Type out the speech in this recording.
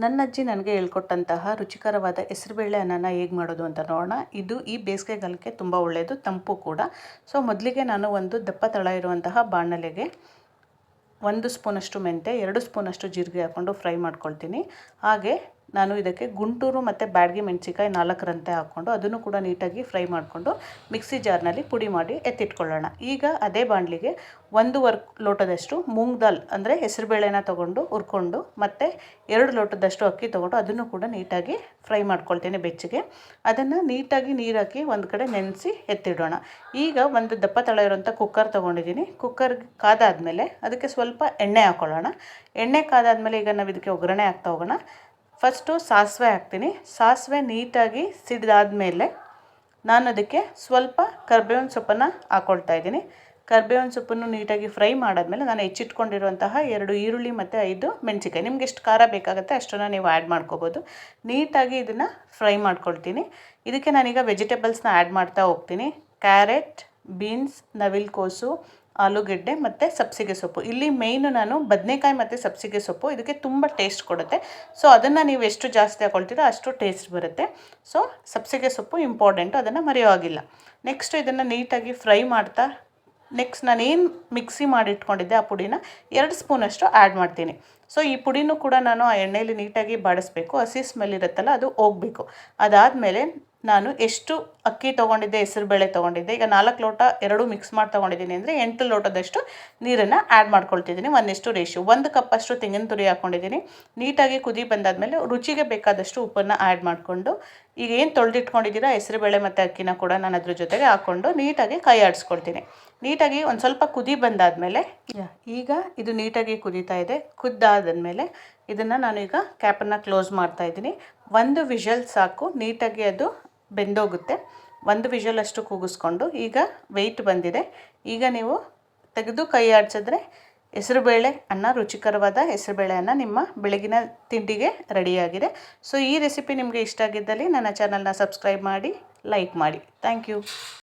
ನನ್ನ ಅಜ್ಜಿ ನನಗೆ ಹೇಳ್ಕೊಟ್ಟಂತಹ ರುಚಿಕರವಾದ ಹೆಸರುಬೇಳೆ ಅನ್ನನ ಹೇಗೆ ಮಾಡೋದು ಅಂತ ನೋಡೋಣ. ಇದು ಈ ಬೇಸಿಗೆಗಾಲಕ್ಕೆ ತುಂಬ ಒಳ್ಳೆಯದು, ತಂಪು ಕೂಡ. ಸೊ ಮೊದಲಿಗೆ ನಾನು ಒಂದು ದಪ್ಪ ತಳ ಇರುವಂತಹ ಬಾಣಲೆಗೆ 1 ಸ್ಪೂನಷ್ಟು ಮೆಂತ್ಯ, 2 ಸ್ಪೂನಷ್ಟು ಜೀರಿಗೆ ಹಾಕ್ಕೊಂಡು ಫ್ರೈ ಮಾಡ್ಕೊಳ್ತೀನಿ. ಹಾಗೆ ನಾನು ಇದಕ್ಕೆ ಗುಂಟೂರು ಮತ್ತು ಬ್ಯಾಡಗಿ ಮೆಣಸಿಕಾಯಿ 4ರಂತೆ ಹಾಕ್ಕೊಂಡು ಅದನ್ನು ಕೂಡ ನೀಟಾಗಿ ಫ್ರೈ ಮಾಡಿಕೊಂಡು ಮಿಕ್ಸಿ ಜಾರ್ನಲ್ಲಿ ಪುಡಿ ಮಾಡಿ ಎತ್ತಿಟ್ಕೊಳ್ಳೋಣ. ಈಗ ಅದೇ ಬಾಣಲಿಗೆ 1 ಲೋಟದಷ್ಟು ಮೂಂಗ್ ದಾಲ್ ಅಂದರೆ ಹೆಸರುಬೇಳೆನ ತೊಗೊಂಡು ಹುರ್ಕೊಂಡು ಮತ್ತು 2 ಲೋಟದಷ್ಟು ಅಕ್ಕಿ ತೊಗೊಂಡು ಅದನ್ನು ಕೂಡ ನೀಟಾಗಿ ಫ್ರೈ ಮಾಡ್ಕೊಳ್ತೀನಿ ಬೆಚ್ಚಗೆ. ಅದನ್ನು ನೀಟಾಗಿ ನೀರು ಹಾಕಿ ಒಂದು ಕಡೆ ನೆನೆಸಿ ಎತ್ತಿಡೋಣ. ಈಗ ಒಂದು ದಪ್ಪ ತಳ ಇರೋಂಥ ಕುಕ್ಕರ್ ತೊಗೊಂಡಿದ್ದೀನಿ. ಕುಕ್ಕರ್ ಕಾದಾದಮೇಲೆ ಅದಕ್ಕೆ ಸ್ವಲ್ಪ ಎಣ್ಣೆ ಹಾಕ್ಕೊಳ್ಳೋಣ. ಎಣ್ಣೆ ಕಾದಾದಮೇಲೆ ಈಗ ನಾವು ಇದಕ್ಕೆ ಒಗ್ಗರಣೆ ಹಾಕ್ತಾ ಹೋಗೋಣ. ಫಸ್ಟು ಸಾಸಿವೆ ಹಾಕ್ತೀನಿ. ಸಾಸಿವೆ ನೀಟಾಗಿ ಸಿಡಿದಾದ್ಮೇಲೆ ನಾನು ಅದಕ್ಕೆ ಸ್ವಲ್ಪ ಕರಿಬೇವಿನ ಸೊಪ್ಪನ್ನು ಹಾಕ್ಕೊಳ್ತಾ ಇದ್ದೀನಿ. ಕರಿಬೇವಿನ ಸೊಪ್ಪನ್ನು ನೀಟಾಗಿ ಫ್ರೈ ಮಾಡಾದ್ಮೇಲೆ ನಾನು ಹೆಚ್ಚಿಟ್ಕೊಂಡಿರುವಂತಹ 2 ಈರುಳ್ಳಿ ಮತ್ತು 5 ಮೆಣಸಿಕಾಯಿ, ನಿಮ್ಗೆ ಎಷ್ಟು ಖಾರ ಬೇಕಾಗುತ್ತೆ ಅಷ್ಟನ್ನು ನೀವು ಆ್ಯಡ್ ಮಾಡ್ಕೋಬೋದು. ನೀಟಾಗಿ ಇದನ್ನು ಫ್ರೈ ಮಾಡ್ಕೊಳ್ತೀನಿ. ಇದಕ್ಕೆ ನಾನೀಗ ವೆಜಿಟೇಬಲ್ಸ್ನ ಆ್ಯಡ್ ಮಾಡ್ತಾ ಹೋಗ್ತೀನಿ. ಕ್ಯಾರೆಟ್, ಬೀನ್ಸ್, ನವಿಲುಕೋಸು, ಆಲೂಗೆಡ್ಡೆ ಮತ್ತು ಸಬ್ಸಿಗೆ ಸೊಪ್ಪು. ಇಲ್ಲಿ ಮೇಯ್ನು ನಾನು ಬದನೆಕಾಯಿ ಮತ್ತು ಸಬ್ಸಿಗೆ ಸೊಪ್ಪು ಇದಕ್ಕೆ ತುಂಬ ಟೇಸ್ಟ್ ಕೊಡುತ್ತೆ. ಸೊ ಅದನ್ನು ನೀವು ಎಷ್ಟು ಜಾಸ್ತಿ ಹಾಕ್ಕೊಳ್ತೀರೋ ಅಷ್ಟು ಟೇಸ್ಟ್ ಬರುತ್ತೆ. ಸೊ ಸಬ್ಸಿಗೆ ಸೊಪ್ಪು ಇಂಪಾರ್ಟೆಂಟು, ಅದನ್ನು ಮರೆಯೋ ಹಾಗಿಲ್ಲ. ನೆಕ್ಸ್ಟ್ ಇದನ್ನು ನೀಟಾಗಿ ಫ್ರೈ ಮಾಡ್ತಾ ನೆಕ್ಸ್ಟ್ ನಾನೇನು ಮಿಕ್ಸಿ ಮಾಡಿಟ್ಕೊಂಡಿದ್ದೆ ಆ ಪುಡಿನ 2 ಸ್ಪೂನಷ್ಟು ಆ್ಯಡ್ ಮಾಡ್ತೀನಿ. ಸೊ ಈ ಪುಡಿನೂ ಕೂಡ ನಾನು ಆ ಎಣ್ಣೆಯಲ್ಲಿ ನೀಟಾಗಿ ಬಾಡಿಸ್ಬೇಕು. ಹಸಿ ಸ್ಮೆಲ್ ಇರುತ್ತಲ್ಲ ಅದು ಹೋಗಬೇಕು. ಅದಾದಮೇಲೆ ನಾನು ಎಷ್ಟು ಅಕ್ಕಿ ತೊಗೊಂಡಿದ್ದೆ, ಹೆಸರುಬೇಳೆ ತೊಗೊಂಡಿದ್ದೆ, ಈಗ 4 ಲೋಟ 2 ಮಿಕ್ಸ್ ಮಾಡಿ ತೊಗೊಂಡಿದ್ದೀನಿ ಅಂದರೆ 8 ಲೋಟದಷ್ಟು ನೀರನ್ನು ಆ್ಯಡ್ ಮಾಡ್ಕೊಳ್ತಿದ್ದೀನಿ. 1:1 ರೇಷಿಯೋ. 1 ಕಪ್ಪಷ್ಟು ತೆಂಗಿನ ತುರಿ ಹಾಕ್ಕೊಂಡಿದ್ದೀನಿ. ನೀಟಾಗಿ ಕುದಿ ಬಂದಾದಮೇಲೆ ರುಚಿಗೆ ಬೇಕಾದಷ್ಟು ಉಪ್ಪನ್ನು ಆ್ಯಡ್ ಮಾಡಿಕೊಂಡು ಈಗ ಏನು ತೊಳೆದಿಟ್ಕೊಂಡಿದ್ದೀರಾ ಹೆಸರುಬೇಳೆ ಮತ್ತು ಅಕ್ಕಿನ ಕೂಡ ನಾನು ಅದ್ರ ಜೊತೆಗೆ ಹಾಕ್ಕೊಂಡು ನೀಟಾಗಿ ಕೈ ಆಡಿಸ್ಕೊಳ್ತೀನಿ. ನೀಟಾಗಿ ಒಂದು ಸ್ವಲ್ಪ ಕುದಿ ಬಂದಾದಮೇಲೆ ಈಗ ಇದು ನೀಟಾಗಿ ಕುದೀತಾ ಇದೆ. ಕುದ್ದಾದ್ಮೇಲೆ ಇದನ್ನು ನಾನೀಗ ಕ್ಯಾಪನ್ನು ಕ್ಲೋಸ್ ಮಾಡ್ತಾಯಿದ್ದೀನಿ. 1 ವಿಷಲ್ ಸಾಕು, ನೀಟಾಗಿ ಅದು ಬೆಂದೋಗುತ್ತೆ. 1 ವಿಷಲ್ ಅಷ್ಟು ಕೂಗಿಸ್ಕೊಂಡು ಈಗ ವೆಯ್ಟ್ ಬಂದಿದೆ. ಈಗ ನೀವು ತೆಗೆದು ಕೈ ಆಡಿಸಿದ್ರೆ ಹೆಸರುಬೇಳೆ ಅನ್ನ, ರುಚಿಕರವಾದ ಹೆಸರುಬೇಳೆ ಅನ್ನ ನಿಮ್ಮ ಬೆಳಗಿನ ತಿಂಡಿಗೆ ರೆಡಿಯಾಗಿದೆ. ಸೊ ಈ ರೆಸಿಪಿ ನಿಮಗೆ ಇಷ್ಟ ಆಗಿದ್ದಲ್ಲಿ ನನ್ನ ಚಾನಲ್ನ ಸಬ್ಸ್ಕ್ರೈಬ್ ಮಾಡಿ, ಲೈಕ್ ಮಾಡಿ. Thank you.